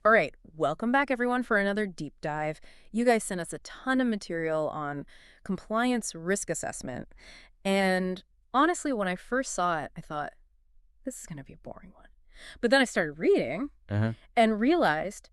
All right, welcome back everyone for another deep dive. You guys sent us a ton of material on compliance risk assessment. And honestly, when I first saw it, I thought, this is going to be a boring one. But then I started reading Uh-huh. and realized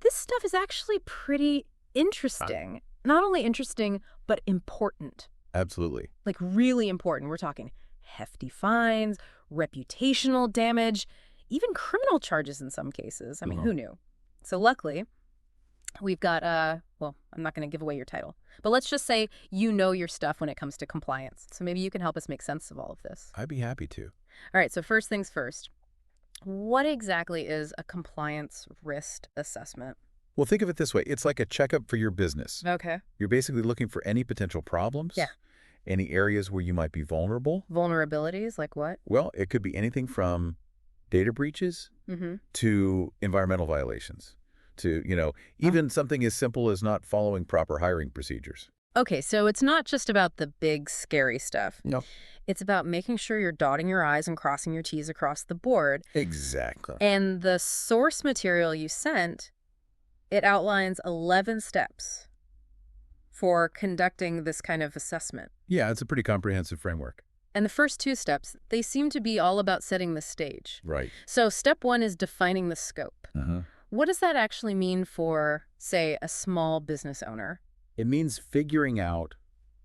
this stuff is actually pretty interesting. Not only interesting, but important. Absolutely. Like really important. We're talking hefty fines, reputational damage, even criminal charges in some cases. I mean, who knew? So luckily, we've got, well, I'm not going to give away your title, but let's just say you know your stuff when it comes to compliance. So maybe you can help us make sense of all of this. I'd be happy to. All right, so first things first, what exactly is a compliance risk assessment? Well, think of it this way. It's like a checkup for your business. Okay. You're basically looking for any potential problems, Yeah. any areas where you might be vulnerable. Vulnerabilities, like what? Well, it could be anything from data breaches Mm-hmm. to environmental violations to, even something as simple as not following proper hiring procedures. Okay, so it's not just about the big, scary stuff. No. It's about making sure you're dotting your I's and crossing your T's across the board. Exactly. And the source material you sent, it outlines 11 steps for conducting this kind of assessment. Yeah, it's a pretty comprehensive framework. And the first two steps, they seem to be all about setting the stage. Right. So step one is defining the scope. Uh-huh. What does that actually mean for, say, a small business owner? It means figuring out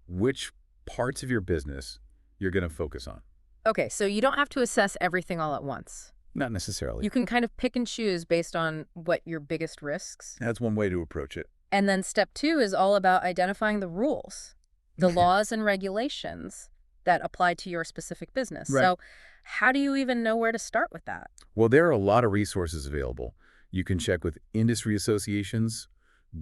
which parts of your business you're going to focus on. Okay, so you don't have to assess everything all at once. Not necessarily. You can kind of pick and choose based on what your biggest risks. That's one way to approach it. And then step two is all about identifying the rules, the laws and regulations that apply to your specific business. Right. So how do you even know where to start with that? Well, there are a lot of resources available. You can check with industry associations,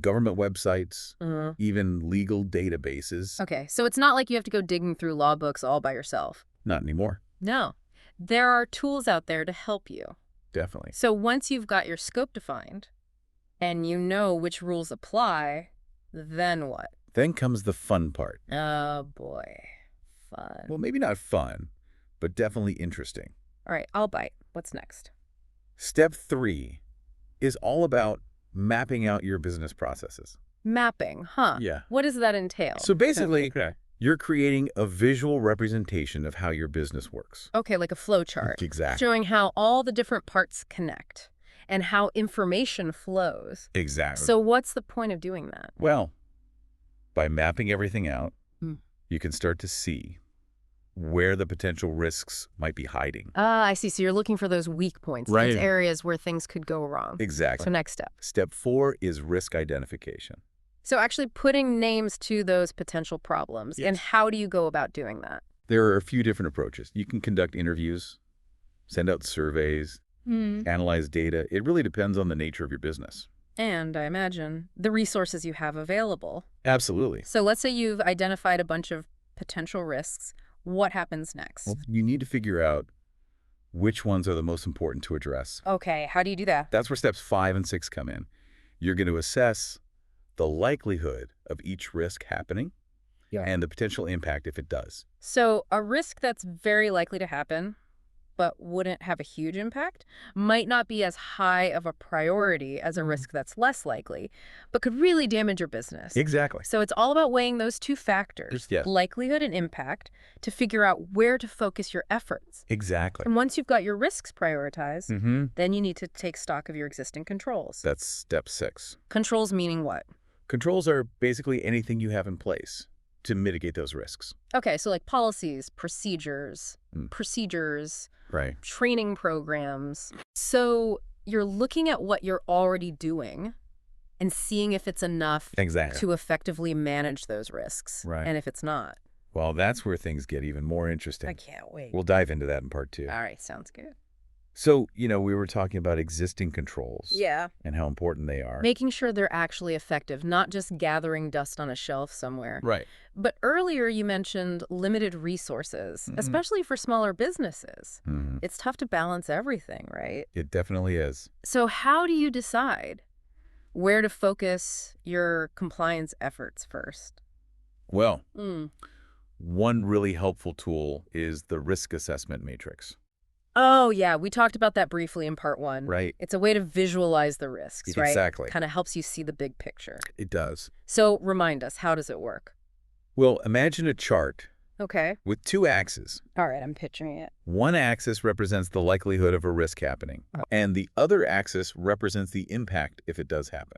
government websites, even legal databases. Okay, so it's not like you have to go digging through law books all by yourself. Not anymore. No, there are tools out there to help you. Definitely. So once you've got your scope defined and you know which rules apply, then what? Then comes the fun part. Oh boy, fun. Well, maybe not fun, but definitely interesting. All right, I'll bite. What's next? Step 3 is all about mapping out your business processes. Mapping, huh? Yeah. What does that entail? So basically, you're creating a visual representation of how your business works. Okay, like a flow chart. Exactly. Showing how all the different parts connect and how information flows. Exactly. So what's the point of doing that? Well, by mapping everything out, Hmm. you can start to see where the potential risks might be hiding. Ah, I see. So you're looking for those weak points, Right. those areas where things could go wrong. Exactly. So next step. Step 4 is risk identification. So actually putting names to those potential problems. Yes. And how do you go about doing that? There are a few different approaches. You can conduct interviews, send out surveys, analyze data. It really depends on the nature of your business. And I imagine the resources you have available. Absolutely. So let's say you've identified a bunch of potential risks. What happens next? Well, you need to figure out which ones are the most important to address. Okay, how do you do that? That's where steps 5 and 6 come in. You're going to assess the likelihood of each risk happening and the potential impact if it does. So a risk that's very likely to happen, but wouldn't have a huge impact, might not be as high of a priority as a risk that's less likely, but could really damage your business. Exactly. So it's all about weighing those two factors, Yes. likelihood and impact, to figure out where to focus your efforts. Exactly. And once you've got your risks prioritized, Mm-hmm. then you need to take stock of your existing controls. That's step 6. Controls meaning what? Controls are basically anything you have in place to mitigate those risks. Okay, so like policies, procedures, Right. training programs. So you're looking at what you're already doing and seeing if it's enough Exactly. to effectively manage those risks. Right. And if it's not. Well, that's where things get even more interesting. I can't wait. We'll dive into that in part 2. All right, sounds good. So, we were talking about existing controls. Yeah. And how important they are. Making sure they're actually effective, not just gathering dust on a shelf somewhere. Right. But earlier you mentioned limited resources, especially for smaller businesses. Mhm. It's tough to balance everything, right? It definitely is. So how do you decide where to focus your compliance efforts first? Well, one really helpful tool is the risk assessment matrix. Oh, yeah, we talked about that briefly in part one. Right. It's a way to visualize the risks, right? Exactly. Kind of helps you see the big picture. It does. So remind us, how does it work? Well, imagine a chart Okay. with two axes. All right, I'm picturing it. One axis represents the likelihood of a risk happening, and the other axis represents the impact if it does happen.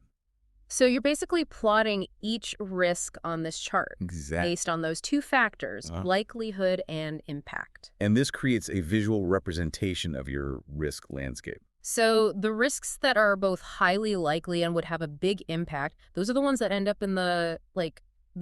So you're basically plotting each risk on this chart Exactly. based on those two factors, likelihood and impact. And this creates a visual representation of your risk landscape. So the risks that are both highly likely and would have a big impact, those are the ones that end up in the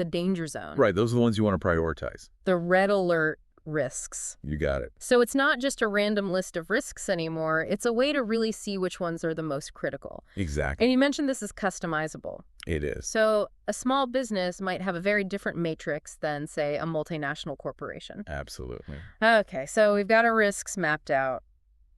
danger zone. Right, those are the ones you want to prioritize. The red alert risks. You got it. So it's not just a random list of risks anymore. It's a way to really see which ones are the most critical. Exactly. And you mentioned this is customizable. It is. So a small business might have a very different matrix than, say, a multinational corporation. Absolutely. Okay, so we've got our risks mapped out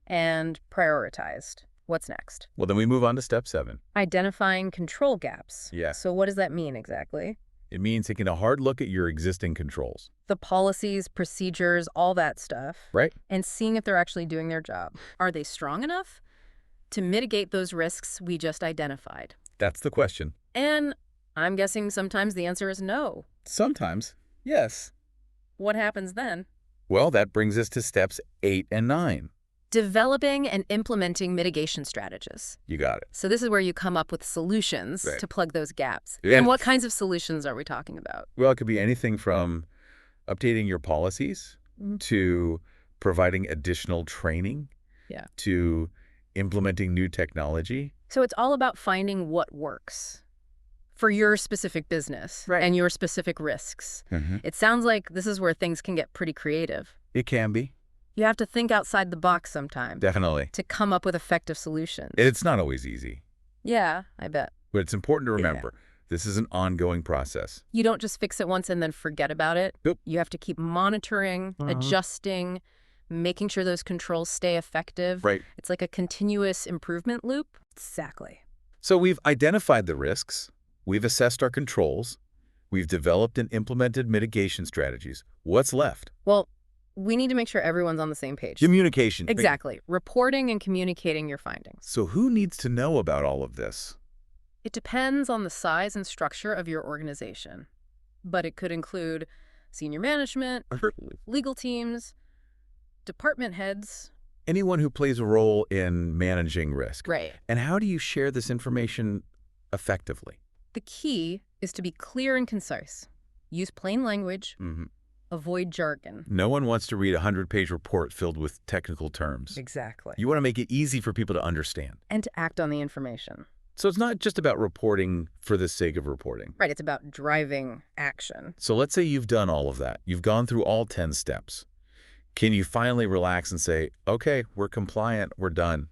and prioritized. What's next? Well, then we move on to step 7. Identifying control gaps. Yeah. So what does that mean exactly? It means taking a hard look at your existing controls. The policies, procedures, all that stuff. Right. And seeing if they're actually doing their job. Are they strong enough to mitigate those risks we just identified? That's the question. And I'm guessing sometimes the answer is no. Sometimes, yes. What happens then? Well, that brings us to steps 8 and 9. Developing and implementing mitigation strategies. You got it. So this is where you come up with solutions Right. to plug those gaps. Yeah. And what kinds of solutions are we talking about? Well, it could be anything from updating your policies to providing additional training to implementing new technology. So it's all about finding what works for your specific business and your specific risks. It sounds like this is where things can get pretty creative. It can be. You have to think outside the box sometimes Definitely. to come up with effective solutions. It's not always easy, Yeah, I bet. but it's important to remember this is an ongoing process. You don't just fix it once and then forget about it. Nope. You have to keep monitoring, adjusting, making sure those controls stay effective. Right. It's like a continuous improvement loop. Exactly. So we've identified the risks, we've assessed our controls, we've developed and implemented mitigation strategies. What's left? Well, we need to make sure everyone's on the same page. Communication. Exactly. Reporting and communicating your findings. So who needs to know about all of this? It depends on the size and structure of your organization, but it could include senior management, legal teams, department heads. Anyone who plays a role in managing risk. Right. And how do you share this information effectively? The key is to be clear and concise. Use plain language. Avoid jargon. No one wants to read a 100-page report filled with technical terms. Exactly. You want to make it easy for people to understand. And to act on the information. So it's not just about reporting for the sake of reporting. Right, it's about driving action. So let's say you've done all of that. You've gone through all 10 steps. Can you finally relax and say, okay, we're compliant, we're done?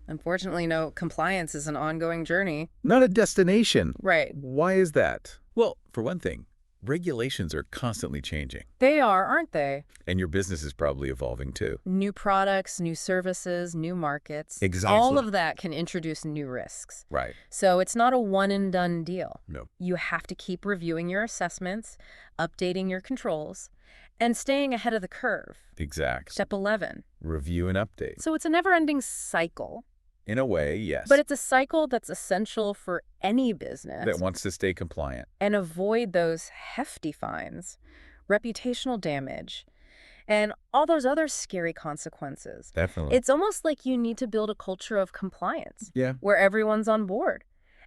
Unfortunately, no, compliance is an ongoing journey. Not a destination. Right. Why is that? Well, for one thing, regulations are constantly changing. They are, aren't they? And your business is probably evolving too. New products, new services, new markets. Exactly. All of that can introduce new risks. Right. So it's not a one-and-done deal. No. You have to keep reviewing your assessments, updating your controls, and staying ahead of the curve. Exactly. Step 11. Review and update. So it's a never-ending cycle. In a way, yes. But it's a cycle that's essential for any business. That wants to stay compliant. And avoid those hefty fines, reputational damage, and all those other scary consequences. Definitely. It's almost like you need to build a culture of compliance. Yeah. Where everyone's on board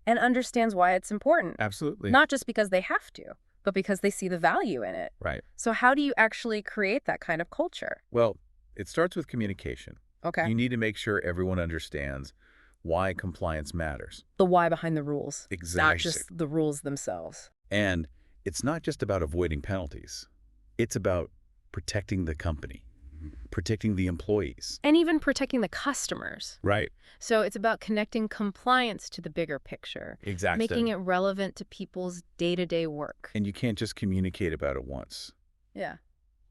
and understands why it's important. Absolutely. Not just because they have to, but because they see the value in it. Right. So how do you actually create that kind of culture? Well, it starts with communication. Okay. You need to make sure everyone understands why compliance matters. The why behind the rules. Exactly. Not just the rules themselves. And it's not just about avoiding penalties. It's about protecting the company, protecting the employees. And even protecting the customers. Right. So it's about connecting compliance to the bigger picture. Exactly. Making it relevant to people's day-to-day work. And you can't just communicate about it once Yeah.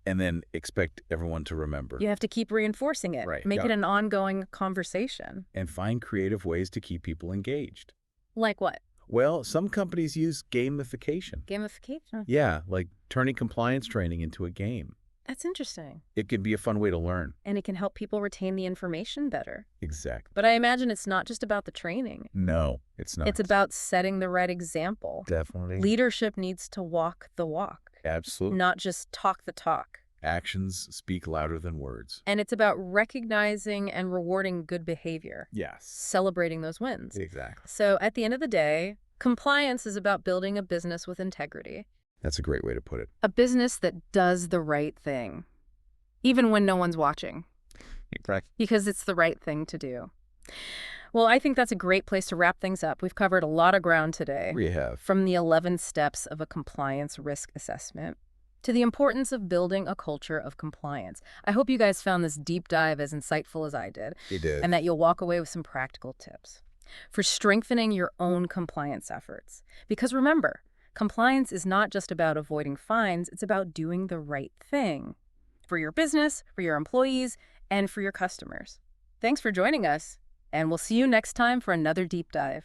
and then expect everyone to remember. You have to keep reinforcing it. Right. Make Yeah. it an ongoing conversation. And find creative ways to keep people engaged. Like what? Well, some companies use gamification. Gamification? Yeah, like turning compliance training into a game. That's interesting. It can be a fun way to learn. And it can help people retain the information better. Exactly. But I imagine it's not just about the training. No, it's not. It's about setting the right example. Definitely. Leadership needs to walk the walk. Absolutely. Not just talk the talk. Actions speak louder than words. And it's about recognizing and rewarding good behavior. Yes. Celebrating those wins. Exactly. So at the end of the day, compliance is about building a business with integrity. That's a great way to put it. A business that does the right thing, even when no one's watching. Correct. Because it's the right thing to do. Well, I think that's a great place to wrap things up. We've covered a lot of ground today. We have. From the 11 steps of a compliance risk assessment to the importance of building a culture of compliance. I hope you guys found this deep dive as insightful as I did. We did. And that you'll walk away with some practical tips for strengthening your own compliance efforts. Because remember, compliance is not just about avoiding fines, it's about doing the right thing for your business, for your employees, and for your customers. Thanks for joining us, and we'll see you next time for another deep dive.